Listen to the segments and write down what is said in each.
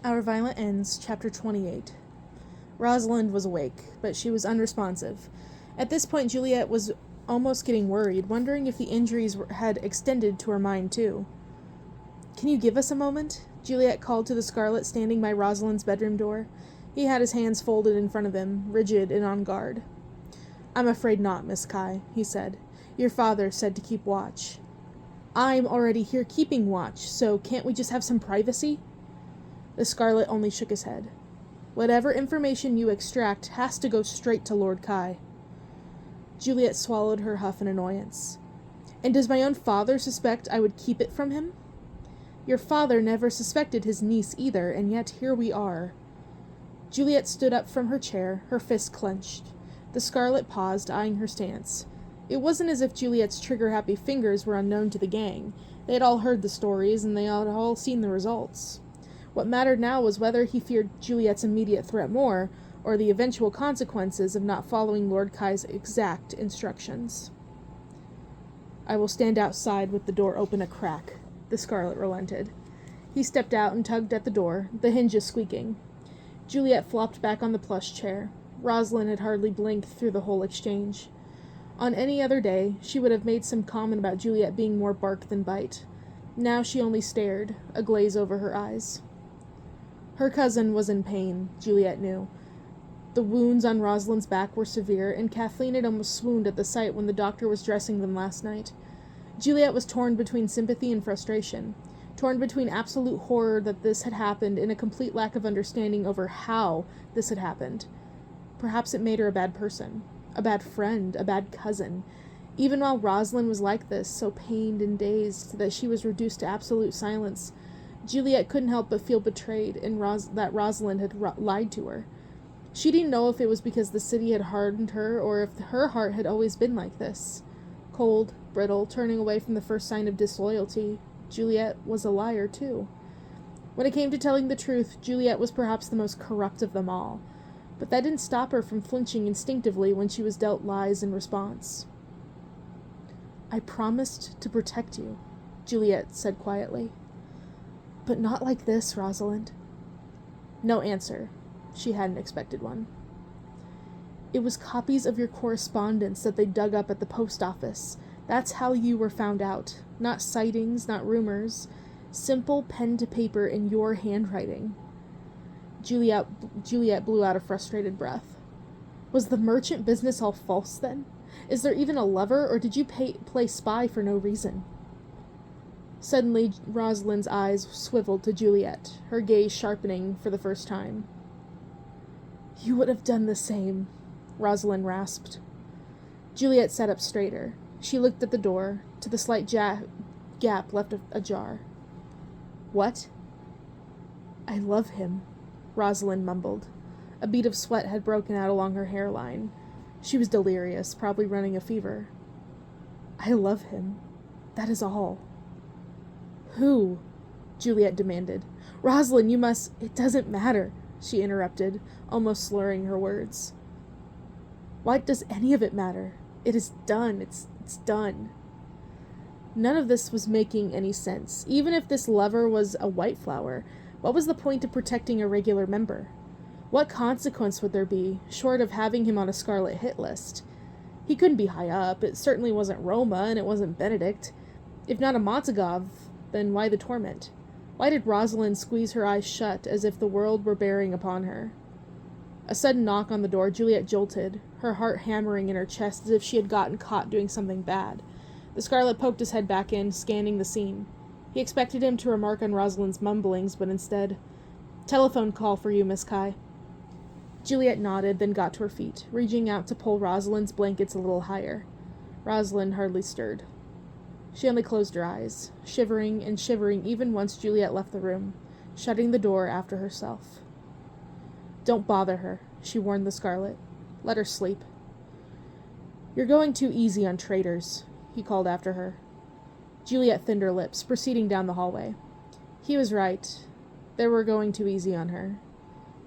Our Violent Ends, Chapter 28. Rosalind was awake, but she was unresponsive. At this point, Juliet was almost getting worried, wondering if the injuries had extended to her mind, too. "Can you give us a moment?" Juliet called to the Scarlet standing by Rosalind's bedroom door. He had his hands folded in front of him, rigid and on guard. "I'm afraid not, Miss Kai," he said. "Your father said to keep watch." "I'm already here keeping watch, so can't we just have some privacy?" The Scarlet only shook his head. "Whatever information you extract has to go straight to Lord Kai." Juliet swallowed her huff in annoyance. "And does my own father suspect I would keep it from him?" "Your father never suspected his niece either, and yet here we are." Juliet stood up from her chair, her fists clenched. The Scarlet paused, eyeing her stance. It wasn't as if Juliet's trigger-happy fingers were unknown to the gang. They had all heard the stories, and they had all seen the results. What mattered now was whether he feared Juliet's immediate threat more, or the eventual consequences of not following Lord Kai's exact instructions. "I will stand outside with the door open a crack," the Scarlet relented. He stepped out and tugged at the door, the hinges squeaking. Juliet flopped back on the plush chair. Rosalind had hardly blinked through the whole exchange. On any other day, she would have made some comment about Juliet being more bark than bite. Now she only stared, a glaze over her eyes. Her cousin was in pain, Juliet knew. The wounds on Rosalind's back were severe, and Kathleen had almost swooned at the sight when the doctor was dressing them last night. Juliet was torn between sympathy and frustration, torn between absolute horror that this had happened and a complete lack of understanding over how this had happened. Perhaps it made her a bad person, a bad friend, a bad cousin. Even while Rosalind was like this, so pained and dazed that she was reduced to absolute silence, Juliet couldn't help but feel betrayed and that Rosalind had lied to her. She didn't know if it was because the city had hardened her or if her heart had always been like this. Cold, brittle, turning away from the first sign of disloyalty. Juliet was a liar, too. When it came to telling the truth, Juliet was perhaps the most corrupt of them all. But that didn't stop her from flinching instinctively when she was dealt lies in response. "I promised to protect you," Juliet said quietly. "But not like this, Rosalind." No answer. She hadn't expected one. "It was copies of your correspondence that they dug up at the post office. That's how you were found out. Not sightings, not rumors. Simple pen to paper in your handwriting." Juliet blew out a frustrated breath. "Was the merchant business all false, then? Is there even a lover, or did you play spy for no reason?" Suddenly, Rosalind's eyes swiveled to Juliet, her gaze sharpening for the first time. "You would have done the same," Rosalind rasped. Juliet sat up straighter. She looked at the door, to the slight gap left ajar. "What?" "I love him," Rosalind mumbled. A bead of sweat had broken out along her hairline. She was delirious, probably running a fever. "I love him. That is all." "Who?" Juliet demanded. "Rosalind, you must—" "It doesn't matter," she interrupted, almost slurring her words. "Why does any of it matter? It is done. It's done." None of this was making any sense. Even if this lover was a white flower, what was the point of protecting a regular member? What consequence would there be, short of having him on a Scarlet hit list? He couldn't be high up. It certainly wasn't Roma, and it wasn't Benedict. If not a Montagov, then why the torment? Why did Rosalind squeeze her eyes shut as if the world were bearing upon her? A sudden knock on the door. Juliet jolted, her heart hammering in her chest as if she had gotten caught doing something bad. The Scarlet poked his head back in, scanning the scene. He expected him to remark on Rosalind's mumblings, but instead, "Telephone call for you, Miss Kai." Juliet nodded, then got to her feet, reaching out to pull Rosalind's blankets a little higher. Rosalind hardly stirred. She only closed her eyes, shivering and shivering even once Juliet left the room, shutting the door after herself. "Don't bother her," she warned the Scarlet. "Let her sleep." "You're going too easy on traitors," he called after her. Juliet thinned her lips, proceeding down the hallway. He was right. They were going too easy on her.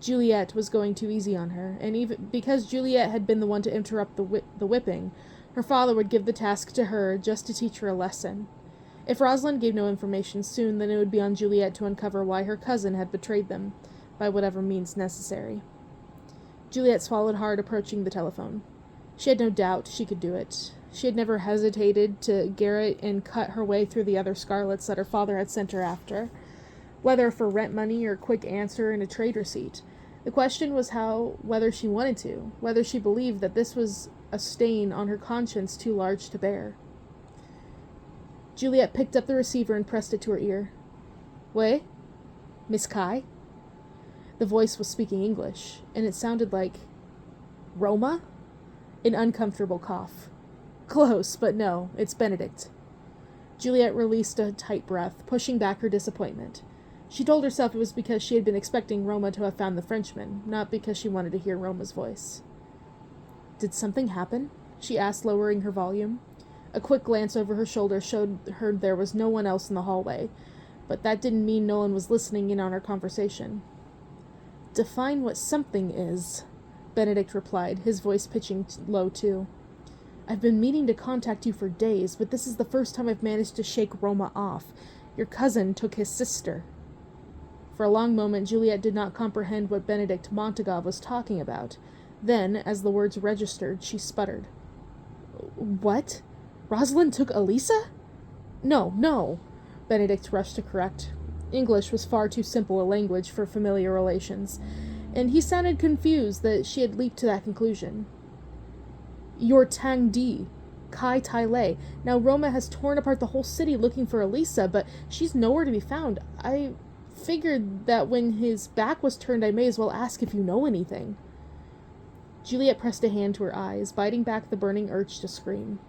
Juliet was going too easy on her, and even because Juliet had been the one to interrupt the whipping, her father would give the task to her just to teach her a lesson. If Rosalind gave no information soon, then it would be on Juliet to uncover why her cousin had betrayed them, by whatever means necessary. Juliet swallowed hard, approaching the telephone. She had no doubt she could do it. She had never hesitated to garrote and cut her way through the other Scarlets that her father had sent her after, whether for rent money or a quick answer and a trade receipt. The question was whether she wanted to, whether she believed that this was a stain on her conscience too large to bear. Juliet picked up the receiver and pressed it to her ear. "喂? Miss Kai?" The voice was speaking English, and it sounded like Roma? An uncomfortable cough. Close, but no, it's Benedict. Juliet released a tight breath, pushing back her disappointment. She told herself it was because she had been expecting Roma to have found the Frenchman, not because she wanted to hear Roma's voice. "Did something happen?" she asked, lowering her volume. A quick glance over her shoulder showed her there was no one else in the hallway, but that didn't mean no one was listening in on our conversation. "Define what something is," Benedict replied, his voice pitching low too. "I've been meaning to contact you for days, but this is the first time I've managed to shake Roma off. Your cousin took his sister." For a long moment, Juliet did not comprehend what Benedict Montagov was talking about. Then, as the words registered, she sputtered. "What? Rosalind took Elisa?" No, Benedict rushed to correct. English was far too simple a language for familiar relations, and he sounded confused that she had leaped to that conclusion. "Your Tang Di, Kai Tai Lei. Now Roma has torn apart the whole city looking for Elisa, but she's nowhere to be found. I figured that when his back was turned, I may as well ask if you know anything." Juliet pressed a hand to her eyes, biting back the burning urge to scream.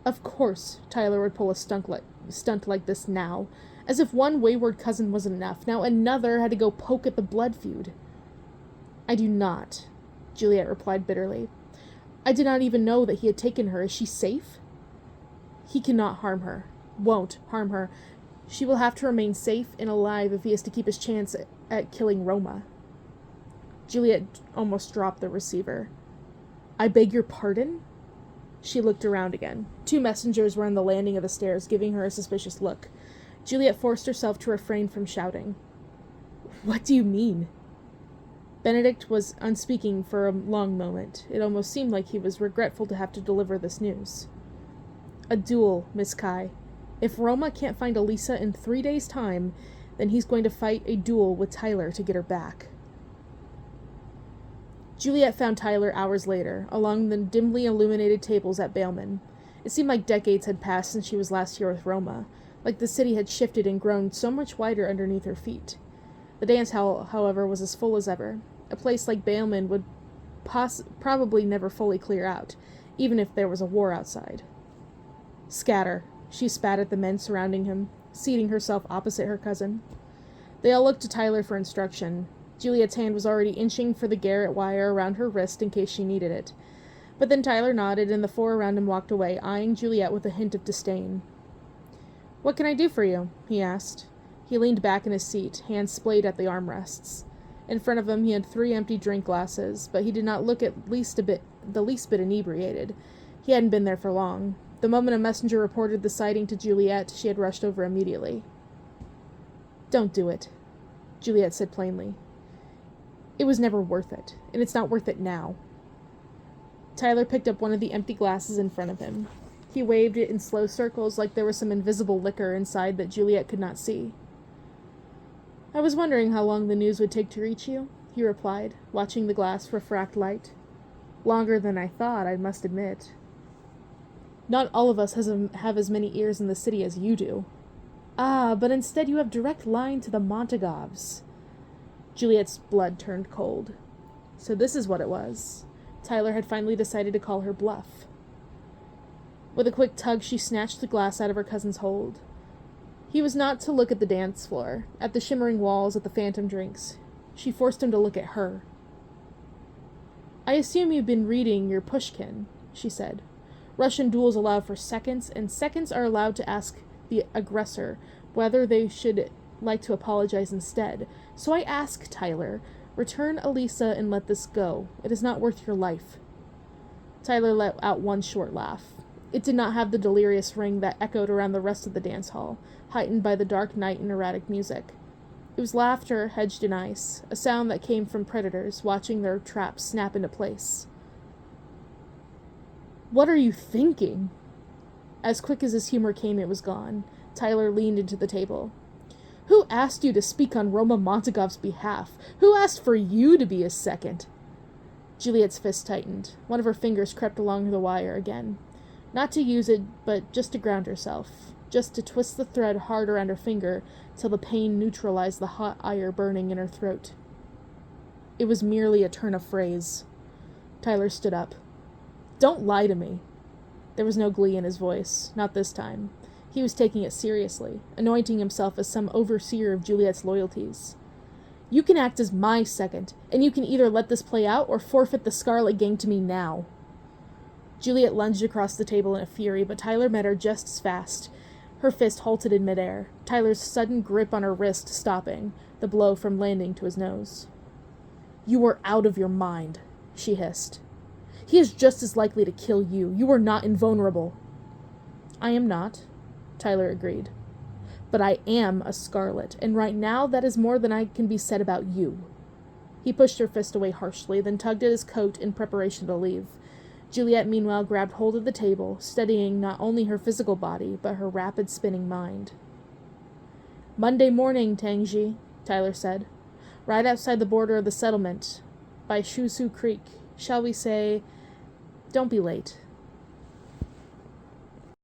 Of course Tyler would pull a stunt like this now, as if one wayward cousin wasn't enough. Now another had to go poke at the blood feud. "I do not," Juliet replied bitterly. "I did not even know that he had taken her. Is she safe?" "He cannot harm her. Won't harm her. She will have to remain safe and alive if he is to keep his chance at killing Roma." Juliet almost dropped the receiver. "I beg your pardon?" She looked around again. 2 messengers were on the landing of the stairs, giving her a suspicious look. Juliet forced herself to refrain from shouting. "What do you mean?" Benedict was unspeaking for a long moment. It almost seemed like he was regretful to have to deliver this news. "A duel, Miss Kai. If Roma can't find Elisa in 3 days' time, then he's going to fight a duel with Tyler to get her back." Juliet found Tyler hours later, along the dimly illuminated tables at Bailman. It seemed like decades had passed since she was last here with Roma, like the city had shifted and grown so much wider underneath her feet. The dance hall, however, was as full as ever. A place like Bailman would probably never fully clear out, even if there was a war outside. "Scatter," she spat at the men surrounding him, seating herself opposite her cousin. They all looked to Tyler for instruction. Juliet's hand was already inching for the garrote wire around her wrist in case she needed it. But then Tyler nodded, and the 4 around him walked away, eyeing Juliet with a hint of disdain. "What can I do for you?" he asked. He leaned back in his seat, hands splayed at the armrests. In front of him he had 3 empty drink glasses, but he did not look the least bit inebriated. He hadn't been there for long. The moment a messenger reported the sighting to Juliet, she had rushed over immediately. "Don't do it," Juliet said plainly. "It was never worth it, and it's not worth it now." Tyler picked up one of the empty glasses in front of him. He waved it in slow circles like there was some invisible liquor inside that Juliet could not see. "I was wondering how long the news would take to reach you," he replied, watching the glass refract light. "Longer than I thought, I must admit. Not all of us have as many ears in the city as you do." "Ah, but instead you have direct line to the Montagovs." Juliet's blood turned cold. So this is what it was. Tyler had finally decided to call her bluff. With a quick tug, she snatched the glass out of her cousin's hold. He was not to look at the dance floor, at the shimmering walls, at the phantom drinks. She forced him to look at her. "I assume you've been reading your Pushkin," she said. "Russian duels allow for seconds, and seconds are allowed to ask the aggressor whether they should like to apologize instead. So I ask, Tyler, return Elisa and let this go. It is not worth your life." Tyler let out one short laugh. It did not have the delirious ring that echoed around the rest of the dance hall, heightened by the dark night and erratic music. It was laughter hedged in ice, a sound that came from predators watching their traps snap into place. "What are you thinking?" As quick as his humor came, it was gone. Tyler leaned into the table. "Who asked you to speak on Roma Montagov's behalf? Who asked for you to be his second?" Juliet's fist tightened. One of her fingers crept along the wire again. Not to use it, but just to ground herself. Just to twist the thread hard around her finger till the pain neutralized the hot ire burning in her throat. It was merely a turn of phrase. Tyler stood up. "Don't lie to me." There was no glee in his voice, not this time. He was taking it seriously, anointing himself as some overseer of Juliet's loyalties. "You can act as my second, and you can either let this play out or forfeit the Scarlet Gang to me now." Juliet lunged across the table in a fury, but Tyler met her just as fast. Her fist halted in midair, Tyler's sudden grip on her wrist stopping, the blow from landing to his nose. "You are out of your mind," she hissed. "He is just as likely to kill you. You are not invulnerable." "I am not," Tyler agreed. "But I am a Scarlet, and right now that is more than I can be said about you." He pushed her fist away harshly, then tugged at his coat in preparation to leave. Juliet meanwhile grabbed hold of the table, steadying not only her physical body, but her rapid spinning mind. "Monday morning, Tangji," Tyler said. "Right outside the border of the settlement, by Shusu Creek. Shall we say, don't be late."